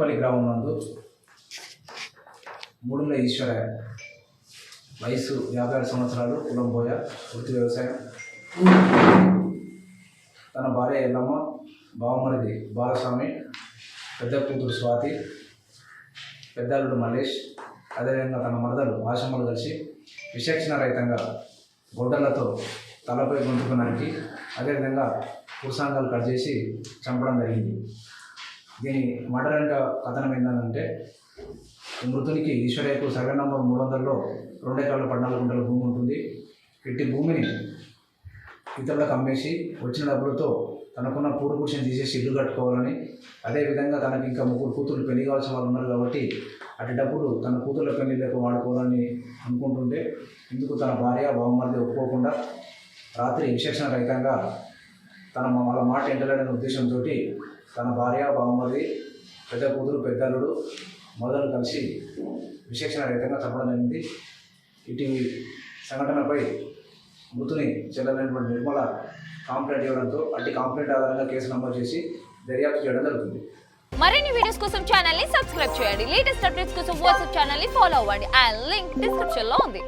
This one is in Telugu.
రెడ్డిపల్లి గ్రామం నందు మూడుల ఈశ్వర వయసు 56 సంవత్సరాలు, కులం బోయ, వృత్తి వ్యవసాయం. తన భార్య ఎల్లమ్మ, బావమరిది బాలస్వామి, పెద్ద కూతురు స్వాతి, పెద్దల్లుడు మల్లేష్, అదేవిధంగా తన మరదలు ఆశమ్మలు కలిసి విచక్షణ రహితంగా గొడ్డలతో తలపై గొంతుకు నరికి అదేవిధంగా పురుషాంగాలు కట్ చేసి చంపడం జరిగింది. దీని మర్డర్ వెనుక కథనం ఏంటంటే, మృతునికి ఈశ్వరయ్యకు సర్వే నంబర్ 300లో 2 ఎకరాల 14 గుంటల భూమి ఉంటుంది. ఇట్టి భూమిని ఇతరులకు అమ్మేసి వచ్చిన డబ్బులతో తనకున్న పూరు గుడిసెని తీసేసి ఇల్లు కట్టుకోవాలని, అదేవిధంగా తనకి ఇంకా 3 కూతుర్లు పెళ్లి కావాల్సిన వాళ్ళు ఉన్నారు కాబట్టి అటు డబ్బులు తన కూతుర్ల పెళ్లిళ్ళకు వాడుకోవాలని అనుకుంటుంటే ఇందుకు తన భార్య బావమరిది ఒప్పుకోకుండా రాత్రి విచక్షణ రహితంగా వాళ్ళ మాట ఎంటలేడనే ఉద్దేశంతో తన భార్య బావమరిది, పెద్ద కూతురు, పెద్దల్లుడు మొదలు కలిసి విచక్షణ రహితంగా చంపడం జరిగింది. ఇటు సంఘటనపై మృతుని చెల్లెలైనటువంటి నిర్మల కంప్లైంట్ ఇవ్వడంతో అట్టి కంప్లైంట్ ఆధారంగా కేసు నమోదు చేసి దర్యాప్తు చేయడం జరుగుతుంది. మరిన్ని వీడియోస్ కోసం ఛానల్ ని సబ్స్క్రైబ్ చేయండి. లేటెస్ట్ అప్డేట్స్ కోసం వాట్సాప్ ఛానల్ ని ఫాలో అవ్వండి. ఆ లింక్ డిస్క్రిప్షన్ లో ఉంది.